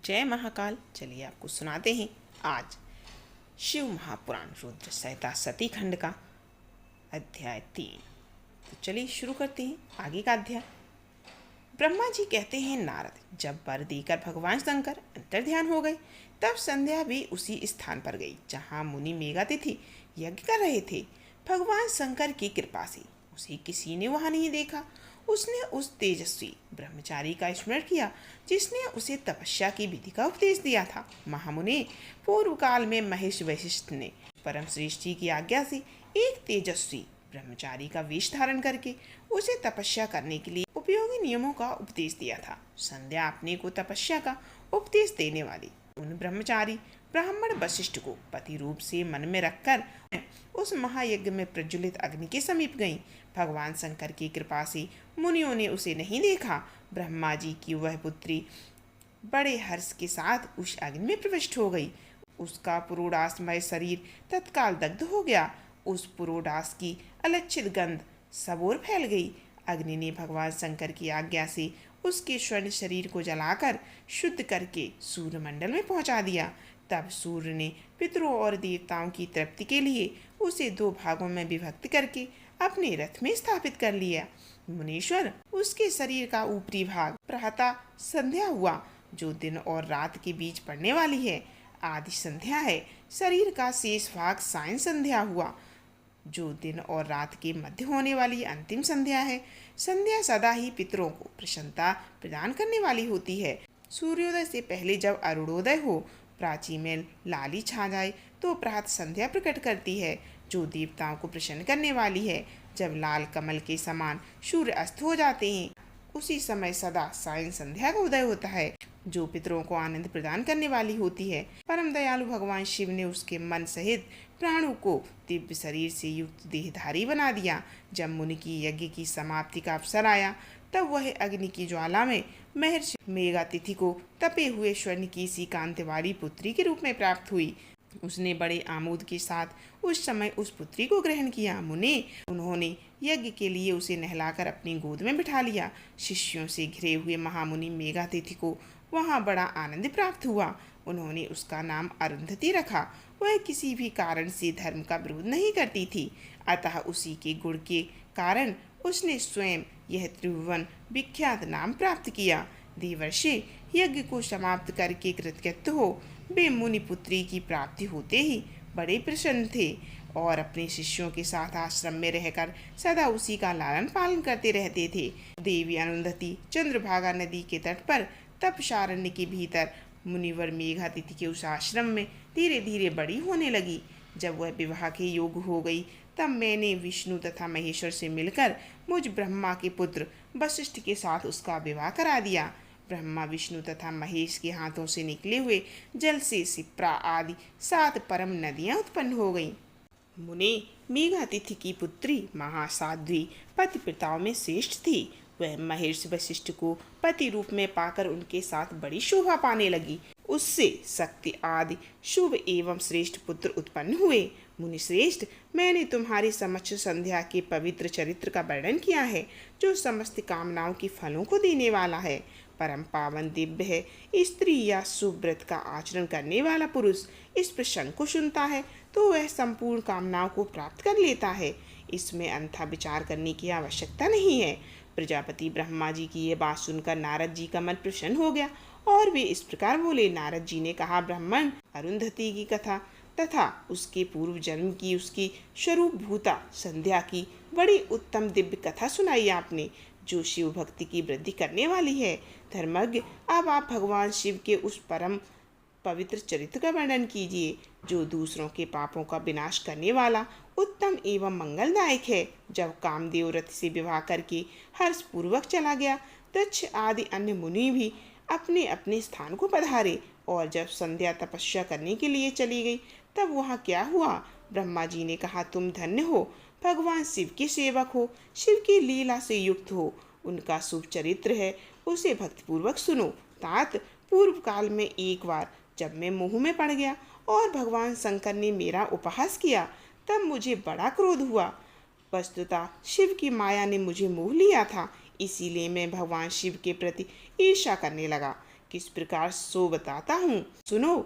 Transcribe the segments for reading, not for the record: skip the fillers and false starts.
जय महाकाल। चलिए आपको सुनाते हैं आज शिव महापुराण रुद्र संहिता सती खंड का अध्याय 3। तो चलिए शुरू करते हैं आगे का अध्याय। ब्रह्मा जी कहते हैं, नारद, जब वर देकर भगवान शंकर अंतर्ध्यान हो गए तब संध्या भी उसी स्थान पर गई जहाँ मुनि मेघातिथि यज्ञ कर रहे थे। भगवान शंकर की कृपा से उसे किसी ने वहां नहीं देखा। उसने उस तेजस्वी ब्रह्मचारी का स्मरण किया जिसने उसे तपस्या की विधि का उपदेश दिया था। महामुनि, पूर्व काल में महेश वशिष्ठ ने परम श्रेष्ठ जी की आज्ञा से एक तेजस्वी ब्रह्मचारी का वेश धारण करके उसे तपस्या करने के लिए उपयोगी नियमों का उपदेश दिया था। संध्या अपने को तपस्या का उपदेश देने वाली उन ब्रह्मचारी ब्राह्मण वशिष्ठ को पति रूप से मन में रखकर उस महायज्ञ में प्रज्वलित अग्नि के समीप गईं। भगवान शंकर की कृपा से मुनियों ने उसे नहीं देखा। ब्रह्मा जी की वह पुत्री बड़े हर्ष के साथ उस अग्नि में प्रविष्ट हो गई। उसका पुरोडासमय शरीर तत्काल दग्ध हो गया। उस पुरोडास की अलक्षित गंध सब ओर फैल गई। अग्नि ने भगवान शंकर की आज्ञा से उसके स्वर्ण शरीर को जलाकर शुद्ध करके सूर्यमंडल में पहुंचा दिया। तब सूर्य ने पितरों और देवताओं की तृप्ति के लिए उसे 2 भागों में विभक्त करके अपने रथ में स्थापित कर लिया। मुनीश्वर, उसके शरीर का ऊपरी भाग प्रातः संध्या हुआ, जो दिन और रात के बीच पड़ने वाली है, आदि संध्या है। शरीर का शेष भाग सायं संध्या हुआ, जो दिन और रात के मध्य होने वाली अंतिम संध्या है। संध्या सदा ही पितरों को प्रसन्नता प्रदान करने वाली होती है। सूर्योदय से पहले जब अरुणोदय हो, प्राची में लाली छा जाए तो प्रातः संध्या प्रकट करती है, जो देवताओं को प्रसन्न करने वाली है। जब लाल कमल के समान सूर्य अस्त हो जाते हैं, उसी समय सदा सायं संध्या का उदय होता है, जो पितरों को आनंद प्रदान करने वाली होती है। परम दयालु भगवान शिव ने उसके मन सहित प्राणों को दिव्य शरीर से युक्त देहधारी बना दिया। जब मुनि की यज्ञ की समाप्ति का अवसर आया तब वह अग्नि की ज्वाला में महर्षि मेघातिथि को तपे हुए स्वर्ण की सी कांति वाली पुत्री के रूप में प्राप्त हुई। उसने बड़े आमोद के साथ उस समय उस पुत्री को ग्रहण किया। मुनि, उन्होंने यज्ञ के लिए उसे नहलाकर अपनी गोद में बिठा लिया। शिष्यों से घिरे हुए महामुनि मेघातिथि को वहाँ बड़ा आनंद प्राप्त हुआ। उन्होंने उसका नाम अरुंधति रखा। वह किसी भी कारण से धर्म का विरोध नहीं करती थी, अतः उसी के गुण के कारण उसने स्वयं यह त्रिभुवन विख्यात नाम प्राप्त किया। देवर्षि, यज्ञ को समाप्त करके कृतकृत्य हो वे मुनि पुत्री की प्राप्ति होते ही बड़े प्रसन्न थे और अपने शिष्यों के साथ आश्रम में रहकर सदा उसी का लालन पालन करते रहते थे। देवी अरुंधति चंद्रभागा नदी के तट पर तपशारण्य के भीतर मुनिवर मेघातिथि के उस आश्रम में धीरे धीरे बड़ी होने लगी। जब वह विवाह के योग्य हो गई तब मैंने विष्णु तथा महेश्वर से मिलकर मुझ ब्रह्मा के पुत्र वशिष्ठ के साथ उसका विवाह करा दिया। ब्रह्मा, विष्णु तथा महेश के हाथों से निकले हुए जल से सिप्रा आदि 7 परम नदियां उत्पन्न हो गईं। मुने, मेघातिथि की पुत्री महासाध्वी पतिव्रताओं में श्रेष्ठ थी। वह महर्षि वशिष्ठ को पति रूप में पाकर उनके साथ बड़ी शोभा पाने लगी। उससे शक्ति आदि शुभ एवं श्रेष्ठ पुत्र उत्पन्न हुए। मुनि श्रेष्ठ, मैंने तुम्हारी समक्ष संध्या के पवित्र चरित्र का वर्णन किया है, जो समस्त कामनाओं के फलों को देने वाला है। परम पावन दिव्य है। स्त्री या शुभ व्रत का आचरण करने वाला पुरुष इस प्रसंग को सुनता है तो वह संपूर्ण कामनाओं को प्राप्त कर लेता है। इसमें अन्यथा विचार करने की आवश्यकता नहीं है। प्रजापति ब्रह्मा जी की ये बात सुनकर नारद जी का मन प्रसन्न हो गया और वे इस प्रकार बोले। नारद जी ने कहा, ब्राह्मण, अरुंधति की कथा तथा उसके पूर्व जन्म की उसकी स्वरूप भूता संध्या की बड़ी उत्तम दिव्य कथा सुनाई आपने, जो शिव भक्ति की वृद्धि करने वाली है। धर्मज्ञ, अब आप भगवान शिव के उस परम पवित्र चरित्र का वर्णन कीजिए, जो दूसरों के पापों का विनाश करने वाला उत्तम एवं मंगलदायक है। जब कामदेव रथ से विवाह करके हर्ष पूर्वक चला गया, दक्ष आदि अन्य मुनि भी अपने अपने स्थान को पधारे और जब संध्या तपस्या करने के लिए चली गई तब वहाँ क्या हुआ? ब्रह्मा जी ने कहा, तुम धन्य हो, भगवान शिव के सेवक हो, शिव की लीला से युक्त हो, उनका शुभ चरित्र है, उसे भक्तिपूर्वक सुनो। तात, पूर्व काल में एक बार जब मैं मोह में पड़ गया और भगवान शंकर ने मेरा उपहास किया तब मुझे बड़ा क्रोध हुआ। वस्तुतः शिव की माया ने मुझे मोह लिया था, इसीलिए मैं भगवान शिव के प्रति ईर्ष्या करने लगा। किस प्रकार सो बताता हूँ, सुनो।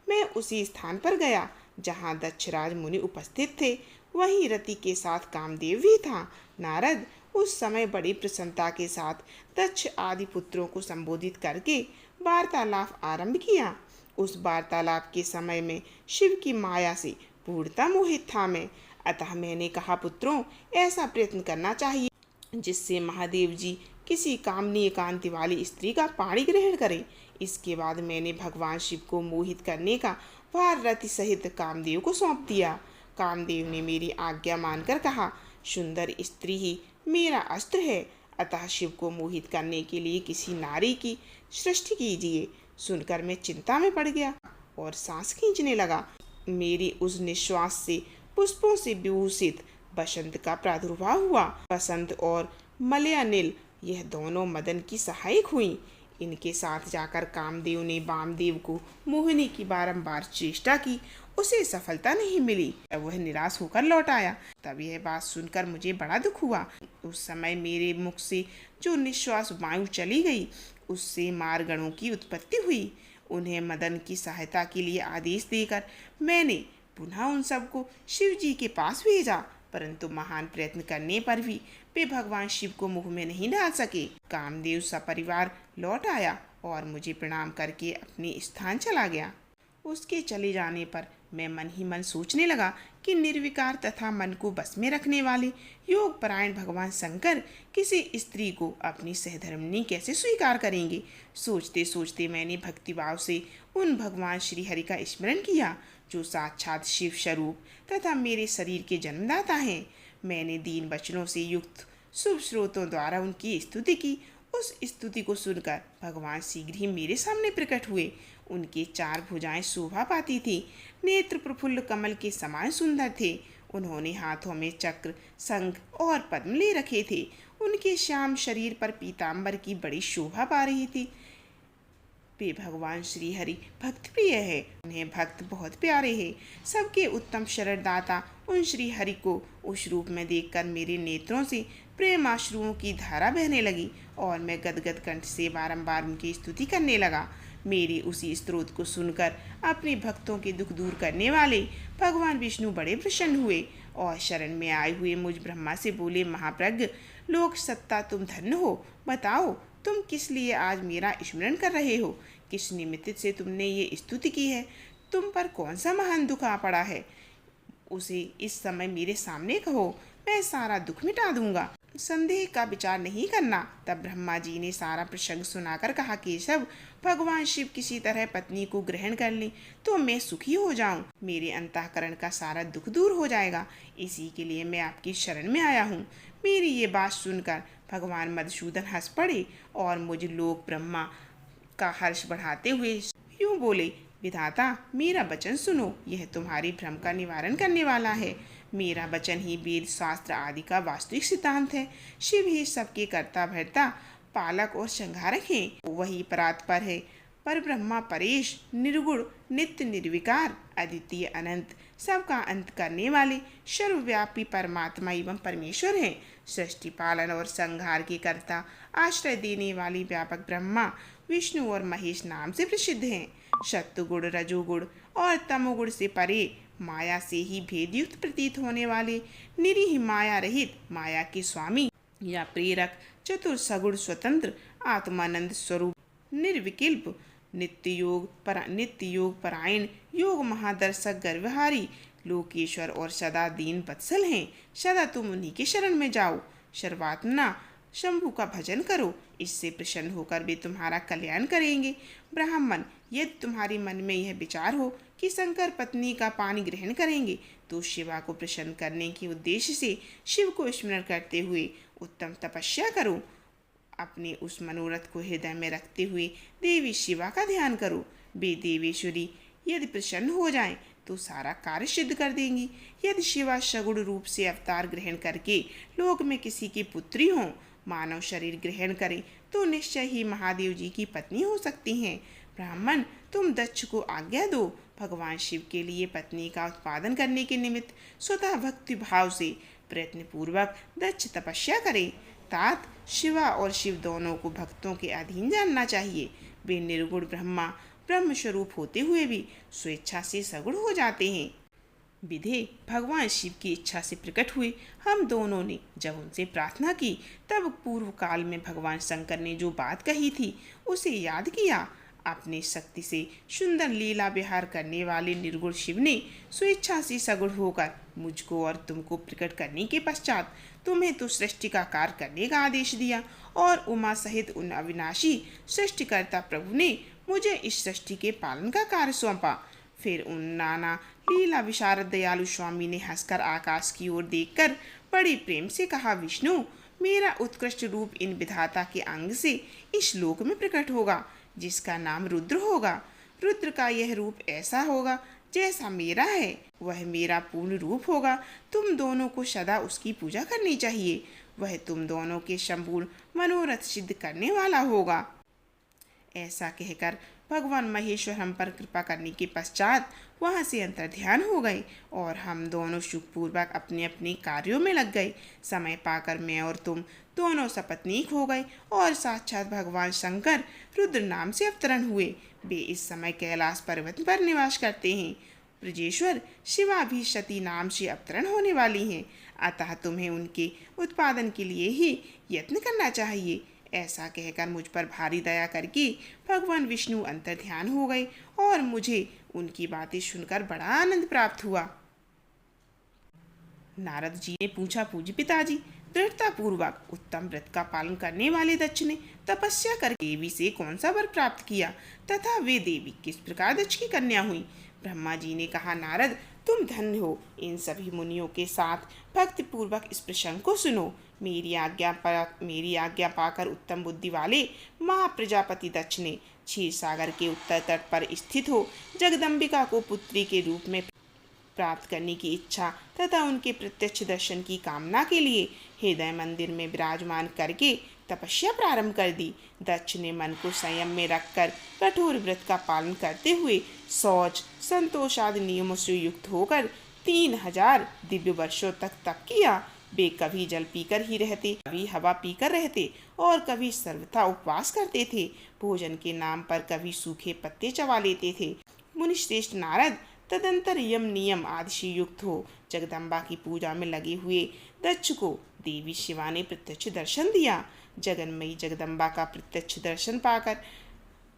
मैं उसी स्थान पर गया जहाँ दक्षराज मुनि उपस्थित थे। वहीं रति के साथ कामदेव भी था। नारद उस समय बड़ी प्रसन्नता के साथ दक्ष आदि पुत्रों को संबोधित करके वार्तालाप आरंभ किया। उस वार्तालाप के समय में शिव की माया से पूर्णतः मोहित था मैं। अतः मैंने कहा, पुत्रों, ऐसा प्रयत्न करना चाहिए जिससे महादेव जी किसी कामनी एकांती वाली स्त्री का पाणी ग्रहण करें। इसके बाद मैंने भगवान शिव को मोहित करने का भार रति सहित कामदेव को सौंप दिया। कामदेव ने मेरी आज्ञा मानकर कहा, सुंदर स्त्री ही मेरा अस्त्र है, अतः शिव को मोहित करने के लिए किसी नारी की सृष्टि कीजिए। सुनकर मैं चिंता में पड़ गया और सांस खींचने लगा। मेरी उस निश्वास से पुष्पों से विभूषित बसंत का प्रादुर्भाव हुआ। बसंत और मलयानिल यह दोनों मदन की सहायक हुई। इनके साथ जाकर कामदेव ने वामदेव को मोहिनी की बारंबार चेष्टा की। उसे सफलता नहीं मिली। तब वह निराश होकर लौट आया। तब यह बात सुनकर मुझे बड़ा दुख हुआ। उस समय मेरे मुख से जो निश्वास वायु चली गई, उससे मारगणों की उत्पत्ति हुई। उन्हें मदन की सहायता के लिए आदेश देकर मैंने पुनः उन सबको शिव जी के पास भेजा, परंतु महान प्रयत्न करने पर भी वे भगवान शिव को मुंह में नहीं डाल सके। कामदेव सपरिवार लौट आया और मुझे प्रणाम करके अपने स्थान चला गया। उसके चले जाने पर मैं मन ही मन सोचने लगा कि निर्विकार तथा मन को बस में रखने वाले योग परायण भगवान शंकर किसी स्त्री को अपनी सहधर्मिणी कैसे स्वीकार करेंगे। सोचते सोचते मैंने भक्तिभाव से उन भगवान श्री हरि का स्मरण किया, जो साक्षात शिव स्वरूप तथा मेरे शरीर के जन्मदाता हैं। मैंने दीन वचनों से युक्त शुभ स्रोतों द्वारा उनकी स्तुति की। उस स्तुति को सुनकर भगवान शीघ्र ही मेरे सामने प्रकट हुए। उनके चार भुजाएं शोभा पाती थी, नेत्र प्रफुल्ल कमल के समान सुंदर थे। उन्होंने हाथों में चक्र, शंख और पद्म ले रखे थे। उनके श्याम शरीर पर पीताम्बर की बड़ी शोभा पा रही थी। वे भगवान श्री हरि भक्त प्रिय है, उन्हें भक्त बहुत प्यारे हैं। सबके उत्तम शरणदाता उन श्री हरि को उस रूप में देखकर मेरे नेत्रों से प्रेम आश्रुओं की धारा बहने लगी और मैं गदगद कंठ से बारंबार उनकी स्तुति करने लगा। मेरी उसी स्तोत्र को सुनकर अपने भक्तों के दुख दूर करने वाले भगवान विष्णु बड़े प्रसन्न हुए और शरण में आए हुए मुझ ब्रह्मा से बोले, महाप्रज्ञ लोक सत्ता तुम धन्य हो। बताओ, तुम किस लिए आज मेरा स्मरण कर रहे हो? किस निमित्त से तुमने ये स्तुति की है? तुम पर कौन सा महान दुख आ पड़ा है? उसे इस समय मेरे सामने कहो, मैं सारा दुख मिटा दूंगा। संदेह का विचार नहीं करना। तब ब्रह्मा जी ने सारा प्रसंग सुनाकर कहा, केशव, भगवान शिव किसी तरह पत्नी को ग्रहण कर ले तो मैं सुखी हो जाऊं। मेरे अंतःकरण का सारा दुख दूर हो जाएगा। इसी के लिए मैं आपकी शरण में आया हूँ। मेरी ये बात सुनकर भगवान मधुसूदन हंस पड़े और मुझ लोक ब्रह्मा का हर्ष बढ़ाते हुए यूं बोले, विधाता, मेरा वचन सुनो। यह तुम्हारी भ्रम का निवारण करने वाला है। मेरा वचन ही वेद शास्त्र आदि का वास्तविक सिद्धांत है। शिव ही सबके कर्ता भर्ता, पालक और संहारक हैं। वही परात्पर है, पर ब्रह्मा परेश, निर्गुण, नित्य निर्विकार, अद्वितीय, अनंत, सबका अंत करने वाले सर्वव्यापी परमात्मा एवं परमेश्वर हैं। सृष्टि पालन और संहार के कर्ता, आश्रय देने वाली व्यापक ब्रह्मा विष्णु और महेश नाम से प्रसिद्ध हैं। सत्वगुण, रजोगुण और तमोगुण से परे, माया से ही भेदयुक्त प्रतीत होने वाले, निरीह माया रहित, माया के स्वामी या प्रेरक, चतुर सगुण स्वतंत्र, आत्मानंद स्वरूप, निर्विकल्प, नित्य योग परायण, योग महादर्शक, गर्वहारी, लोकेश्वर और सदा दीन वत्सल हैं। सदा तुम उन्हीं के शरण में जाओ। सर्वात्मना शंभु का भजन करो, इससे प्रसन्न होकर वे तुम्हारा कल्याण करेंगे। ब्राह्मण, यदि तुम्हारे मन में यह विचार हो कि शंकर पत्नी का पानी ग्रहण करेंगे, तो शिवा को प्रसन्न करने के उद्देश्य से शिव को स्मरण करते हुए उत्तम तपस्या करो। अपने उस मनोरथ को हृदय में रखते हुए देवी शिवा का ध्यान करो। वे देवेश्वरी यदि प्रसन्न हो जाएं, तो सारा कार्य सिद्ध कर देंगी। यदि शिवा सगुण रूप से अवतार ग्रहण करके लोक में किसी की पुत्री हों, मानव शरीर ग्रहण करें, तो निश्चय ही महादेव जी की पत्नी हो सकती हैं। ब्राह्मण, तुम दक्ष को आज्ञा दो, भगवान शिव के लिए पत्नी का उत्पादन करने के निमित्त स्वतः भक्ति भाव से प्रयत्न पूर्वक दक्ष तपस्या करे। तात, शिवा और शिव दोनों को भक्तों के अधीन जानना चाहिए। वे निर्गुण ब्रह्मा ब्रह्म स्वरूप होते हुए भी स्वेच्छा से सगुण हो जाते हैं। विधे भगवान शिव की इच्छा से प्रकट हुए। हम दोनों ने जब उनसे प्रार्थना की तब पूर्व काल में भगवान शंकर ने जो बात कही थी उसे याद किया। अपनी शक्ति से सुंदर लीला विहार करने वाले निर्गुण शिव ने स्वेच्छा से सगुण होकर मुझको और तुमको प्रकट करने के पश्चात तुम्हें तो सृष्टि का कार्य करने का आदेश दिया और उमा सहित उन अविनाशी सृष्टिकर्ता प्रभु ने मुझे इस सृष्टि के पालन का कार्य सौंपा। फिर उन नाना लीला विशारद दयालु स्वामी ने हंसकर आकाश की ओर देखकर बड़े प्रेम से कहा, विष्णु, मेरा उत्कृष्ट रूप इन विधाता के अंग से इस लोक में प्रकट होगा जिसका नाम रुद्र होगा। रुद्र का यह रूप ऐसा होगा जैसा मेरा है, वह मेरा पूर्ण रूप होगा। तुम दोनों को सदा उसकी पूजा करनी चाहिए। वह तुम दोनों के संपूर्ण मनोरथ सिद्ध करने वाला होगा। ऐसा कहकर भगवान महेश्वर हम पर कृपा करने के पश्चात वहाँ से अंतर्ध्यान हो गए और हम दोनों सुखपूर्वक अपने अपने कार्यों में लग गए। समय पाकर मैं और तुम दोनों सपत्नीक हो गए और साक्षात भगवान शंकर रुद्र नाम से अवतरण हुए। वे इस समय कैलाश पर्वत पर निवास करते हैं। ब्रजेश्वर शिवा भी सती नाम से अवतरण होने वाली हैं, अतः तुम्हें उनके उत्पादन के लिए ही यत्न करना चाहिए। ऐसा कहकर मुझ पर भारी दया करके भगवान विष्णु अंतर्ध्यान हो गए और मुझे उनकी बातें सुनकर बड़ा आनंद प्राप्त हुआ। नारद जी ने पूछा, पूज्य पिताजी, दृढ़ता पूर्वक उत्तम व्रत का पालन करने वाले दक्ष ने तपस्या कर देवी से कौन सा वर प्राप्त किया तथा वे देवी किस प्रकार दक्ष की कन्या हुई? ब्रह्मा जी ने कहा, नारद, तुम धन्य हो। इन सभी मुनियों के साथ भक्ति पूर्वक इस प्रसंग को सुनो। मेरी आज्ञा पाकर उत्तम बुद्धि वाले महाप्रजापति दक्ष ने क्षीर सागर के उत्तर तट पर स्थित हो जगदम्बिका को पुत्री के रूप में प्राप्त करने की इच्छा तथा उनके प्रत्यक्ष दर्शन की कामना के लिए हृदय मंदिर में विराजमान करके तपस्या प्रारंभ कर दी। दक्ष ने मन को संयम में रखकर कठोर व्रत का पालन करते हुए शौच संतोष आदि नियमों से युक्त होकर 3000 दिव्य वर्षों तक तप किया। वे कभी जल पीकर ही रहते, कभी हवा पीकर रहते और कभी सर्वथा उपवास करते थे। भोजन के नाम पर कभी सूखे पत्ते चबा लेते थे। मुनिश्रेष्ठ नारद तदंतर यम नियम आदि से युक्त हो जगदम्बा की पूजा में लगे हुए दक्ष को देवी शिवा ने प्रत्यक्ष दर्शन दिया। जगन्मयी जगदम्बा का प्रत्यक्ष दर्शन पाकर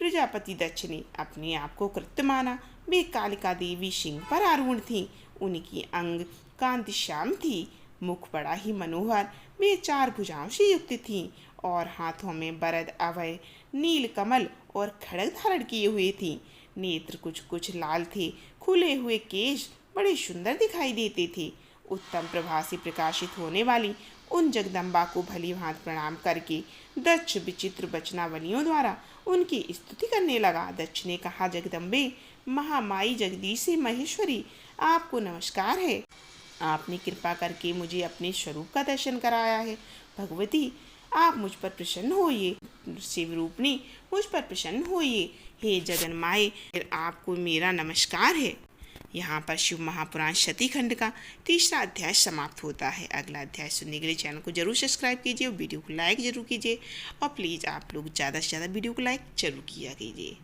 प्रजापति दक्ष ने अपने आप को कृत्य माना। वे कालिका देवी सिंह पर आरूढ़ थीं। उनकी अंग कांति श्याम थी, मुख बड़ा ही मनोहर। वे 4 भुजाओं से युक्त थीं और हाथों में बरद, अभय, नील कमल और खड़ग धारण किए हुए थीं। नेत्र कुछ कुछ लाल थे। खुले हुए केश बड़े सुंदर दिखाई देते थे। उत्तम प्रभा से प्रकाशित होने वाली उन जगदम्बा को भली भांति प्रणाम करके दक्ष विचित्र वचनावलियों द्वारा उनकी स्तुति करने लगा। दक्ष ने कहा, जगदम्बे, महामाई जगदीशी महेश्वरी, आपको नमस्कार है। आपने कृपा करके मुझे अपने स्वरूप का दर्शन कराया है। भगवती, आप मुझ पर प्रसन्न होइए। शिव रूपनी, मुझ पर प्रसन्न होइए। हे जगन माए, आपको मेरा नमस्कार है। यहाँ पर शिव महापुराण सती खंड का 3रा अध्याय समाप्त होता है। अगला अध्याय सुनने के लिए चैनल को जरूर सब्सक्राइब कीजिए और वीडियो को लाइक जरूर कीजिए और प्लीज़ आप लोग ज़्यादा से ज़्यादा वीडियो को लाइक जरूर किया कीजिए।